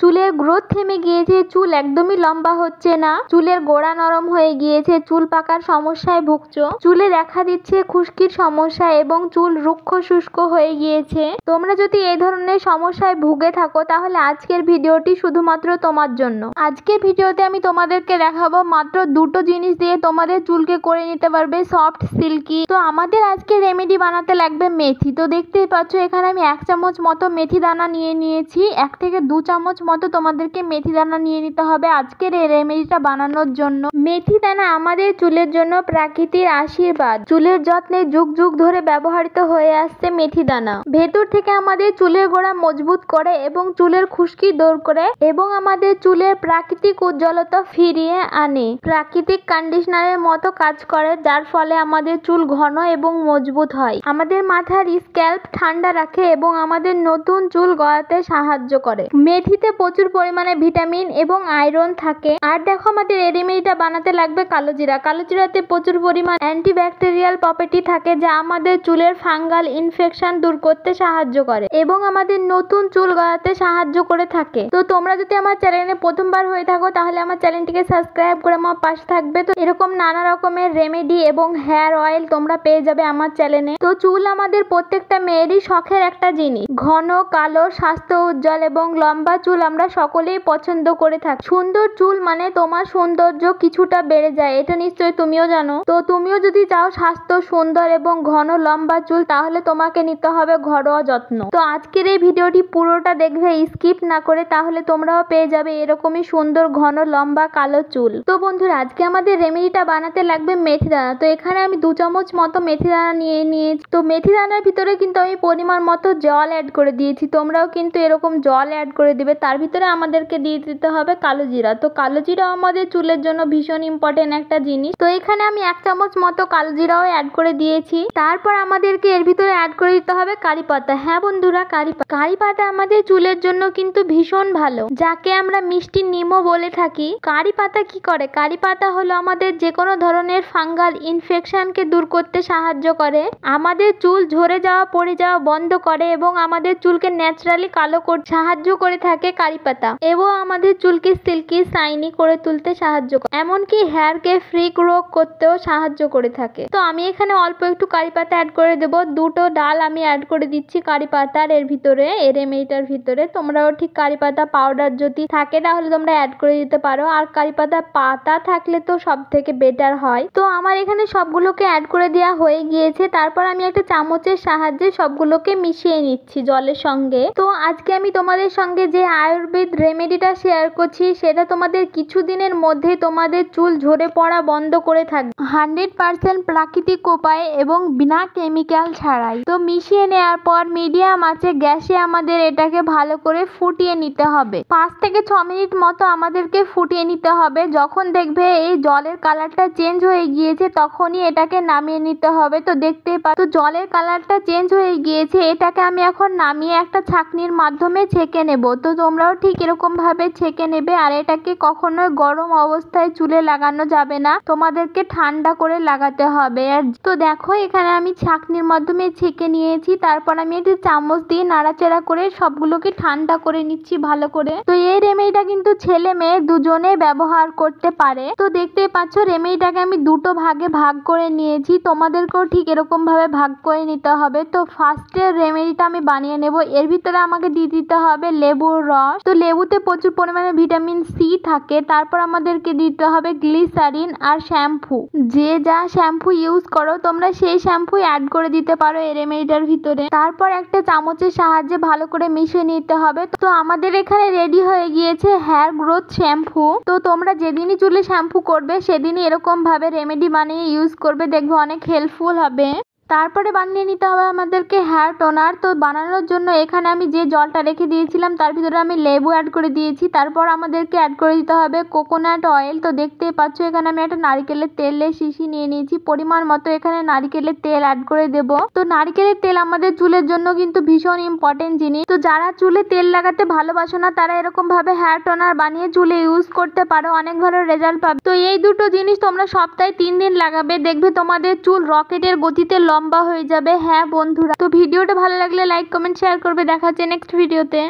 চুলের গ্রোথ থেমে গিয়েছে, চুল একদমই লম্বা হচ্ছে না, চুলের গোড়া নরম হয়ে গিয়েছে, চুল পাকার সমস্যায় ভুগছো, চুলে দেখা দিচ্ছে খুশকির সমস্যা এবং চুল রুক্ষ শুষ্ক হয়ে গিয়েছে। তোমরা যদি এই ধরনের সমস্যায় ভুগে থাকো তাহলে আজকের ভিডিওটি শুধুমাত্র তোমার জন্য। আজকের ভিডিওতে আমি তোমাদেরকে দেখাবো মাত্র দুটো জিনিস দিয়ে তোমাদের চুলকে করে নিতে পারবে সফট সিল্কি। তো আমাদের আজকে রেমেডি বানাতে লাগবে মেথি। তো দেখতেই পাচ্ছ এখানে আমি 1 চামচ মতো মেথি দানা নিয়ে নিয়েছি। 1 থেকে 2 চামচ মতো তোমাদেরকে মেথি দানা নিয়ে নিতে হবে আজকের এই রেমেডিটা বানানোর জন্য। মেথি দানা আমাদের চুলের জন্য প্রাকৃতিক আশীর্বাদ। চুলের যত্নে যুগ যুগ ধরে ব্যবহৃত হয়ে আসছে মেথি দানা। ভেতর থেকে আমাদের চুলের গোড়া মজবুত করে এবং চুলের খুশকি দূর করে এবং আমাদের চুলের প্রাকৃতিক উজ্জ্বলতা ফিরিয়ে আনে। প্রাকৃতিক কন্ডিশনারের মতো কাজ করে, যার ফলে আমাদের চুল ঘন এবং মজবুত হয়। আমাদের মাথার স্ক্যাল্প ঠান্ডা রাখে এবং আমাদের নতুন চুল গজাতে সাহায্য করে। মেথিতে প্রচুর পরিমাণে ভিটামিন এবং আয়রন থাকে। আর দেখো আমাদের এই রেমেডিটা বানাতে লাগবে কালো জিরা। কালো জিরাতে প্রচুর পরিমাণ অ্যান্টিব্যাকটেরিয়াল প্রপার্টি থাকে, যা আমাদের চুলের ফাঙ্গাল ইনফেকশন দূর করতে সাহায্য করে এবং আমাদের নতুন চুল গজাতে সাহায্য করে থাকে। তো তোমরা যদি আমার চ্যানেলে প্রথমবার হয়ে থাকো তাহলে আমার চ্যানেলটিকে সাবস্ক্রাইব করে আমার পাশে থাকবে। তো এরকম নানা রকমের রেমেডি এবং হেয়ার অয়েল তোমরা পেয়ে যাবে আমার চ্যানেলে। তো চুল আমাদের প্রত্যেকটা মেয়েরই শখের একটা জিনিস। ঘন, কালো, স্বাস্থ্য উজ্জ্বল এবং লম্বা চুল আমরা সকলেই পছন্দ করে থাকি। সুন্দর চুল মানে তোমার সৌন্দর্য কিছুটা বেড়ে যায়, এটা নিশ্চয়ই তুমিও জানো। তো তুমিও যদি চাও স্বাস্থ্য, সুন্দর এবং ঘন লম্বা চুল, তাহলে তোমাকে নিতে হবে ঘরোয়া যত্ন। তো আজকের এই ভিডিওটি পুরোটা দেখবে, স্কিপ না করে, তাহলে তোমরাও পেয়ে যাবে এরকমই সুন্দর ঘন লম্বা কালো চুল। তো বন্ধুরা আজকে আমাদের রেমেডিটা বানাতে লাগবে মেথি দানা। তো এখানে আমি 2 চামচ মতো মেথি দানা নিয়ে নিয়েছি। তো মেথি দানার ভিতরে কিন্তু আমি পরিমাণ মতো জল অ্যাড করে দিয়েছি। তোমরাও কিন্তু এরকম জল অ্যাড করে দিবে। তার ভিতরে আমাদেরকে দিয়ে দিতে হবে কালো জিরা। তো কালো জিরাও আমাদের চুলের জন্য ভীষণ ইম্পর্টেন্ট একটা জিনিস। তো এখানে আমি 1 চামচ মতো কালো জিরাও অ্যাড করে দিয়েছি। তারপর আমাদেরকে এর ভিতরে অ্যাড করে দিতে হবে কারি পাতা। হ্যাঁ বন্ধুরা, কারি পাতা আমাদের চুলের জন্য কিন্তু ভীষণ ভালো, যাকে আমরা মিষ্টি নিমও বলে থাকি। কারি পাতা কি করে? কারি পাতা হলো আমাদের যে কোনো ধরনের ফাঙ্গাল ইনফেকশনকে দূর করতে সাহায্য করে, আমাদের চুল ঝরে যাওয়া, পড়ে যাওয়া বন্ধ করে এবং আমাদের চুলকে ন্যাচারালি কালো করতে সাহায্য করে থাকে কারি পাতা, এবং আমাদের চুলকে সিল্কি শাইনি করে তুলতে সাহায্য করে, এমনকি হেয়ারকে ফ্রি গ্রো করতেও সাহায্য করে থাকে। তো আমি এখানে অল্প একটু কারি পাতা অ্যাড করে দেবো। 2টো ডাল আমি অ্যাড করে দিচ্ছি কারি পাতার এর ভিতরে, এই রেমেডিটার ভিতরে। তোমরাও ঠিক কারি পাতা পাউডার যদি থাকে তাহলে তোমরা অ্যাড করে দিতে পারো, আর কারি পাতা পাতা থাকলে তো সব থেকে বেটার হয়। তো আমার এখানে সবগুলোকে অ্যাড করে দেওয়া হয়ে গিয়েছে। তারপর আমি একটা চামচের সাহায্যে সবগুলোকে মিশিয়ে নিচ্ছি জলের সঙ্গে। তো আজকে আমি তোমাদের সঙ্গে যে আয়ুর্বেদ রেমেডিটা শেয়ার করছি সেটা তোমাদের কিছুদিনের মধ্যেই তোমাদের চুল ঝরে পড়া বন্ধ করে থাকবে 100% প্রাকৃতিক উপায়ে এবং বিনা কেমিক্যাল ছাড়াই। তো মিশিয়ে নেওয়ার পর মিডিয়াম আঁচে গ্যাসে আমাদের এটাকে ভালো করে ফুটিয়ে নিতে হবে। 5 থেকে 6 মিনিট মতো আমাদেরকে ফুটিয়ে নিতে হবে। যখন দেখবে এই জলের কালারটা চেঞ্জ হয়ে গিয়েছে তখনই এটাকে নামিয়ে নিতে হবে। তো দেখতেই পাচ্ছ জলের কালারটা চেঞ্জ হয়ে গিয়েছে। এটাকে আমি এখন নামিয়ে একটা ছাঁকনির মাধ্যমে ছেঁকে নেব। তো তোমরাও ঠিক এরকম ভাবে ছেঁকে নেবে। আর এটাকে কখনোই গরম অবস্থায় চুলে লাগানো যাবে না, তোমাদেরকে ঠান্ডা করে লাগাতে হবে। আর তো দেখো এখানে আমি ছাঁকনির মাধ্যমে ছেঁকে নিয়েছি। তারপর আমি একটু চামচ দিয়ে নাড়াচাড়া করে সবগুলোকে ঠান্ডা করে নিচ্ছি ভালো করে। তো এই রেমেডিটা কিন্তু ছেলে মেয়ে দুজনে ব্যবহার করতে পারে। তো দেখতেই পাচ্ছ রেমেডিটাকে আমি 2টো ভাগে ভাগ করে নিয়েছি, তোমাদেরকেও ঠিক এরকম ভাবে ভাগ করে নিতে হবে। তো ফার্স্টের রেমেডিটা আমি বানিয়ে নেব। এর ভিতরে আমাকে দিয়ে দিতে হবে লেবুর রস। তো লেবুতে প্রচুর পরিমাণে ভিটামিন সি থাকে। তারপর আমাদেরকে দিতে হবে গ্লিসারিন আর শ্যাম্পু। যে যা শ্যাম্পু ইউজ করো তোমরা সেই শ্যাম্পু অ্যাড করে দিতে পারো এই রেমেডিটার ভিতরে। তারপর একটা চামচের সাহায্যে ভালো করে মিশিয়ে নিতে হবে। তো আমাদের এখানে রেডি হয়ে গিয়েছে হেয়ার গ্রোথ শ্যাম্পু। তো তোমরা যেদিনই চুলে শ্যাম্পু করবে সেদিনই এরকম ভাবে রেমেডি বানিয়ে ইউজ করবে, দেখবে অনেক হেল্পফুল হবে। তারপরে বানিয়ে নিতে হবে আমাদেরকে হেয়ার টোনার। তো বানানোর জন্য এখানে আমি যে জলটা রেখে দিয়েছিলাম তার ভিতরে আমি লেবু অ্যাড করে দিয়েছি। তারপর আমাদেরকে অ্যাড করে দিতে হবে কোকোনাট অয়েল। তো দেখতেই পাচ্ছ এখানে আমি একটা নারকেলের তেলের শিশি নিয়ে নিয়েছি, পরিমাণ মতো এখানে নারকেলের তেল অ্যাড করে দেব। তো নারকেলের তেল আমাদের চুলের জন্য কিন্তু ভীষণ ইম্পর্টেন্ট জিনিস। তো যারা চুলে তেল লাগাতে ভালোবাসো না তারা এরকম ভাবে হেয়ার টোনার বানিয়ে চুলে ইউজ করতে পারো, অনেক ভালো রেজাল্ট পাবে। তো এই দুটো জিনিস তোমরা সপ্তাহে 3 দিন লাগাবে, দেখবে তোমাদের চুল রকেটের গতিতে লম্বা হয়ে যাবে। হ্যাঁ বন্ধুরা, তো ভিডিওটা ভালো লাগলে লাইক কমেন্ট শেয়ার করবে। দেখা হচ্ছে নেক্সট ভিডিওতে।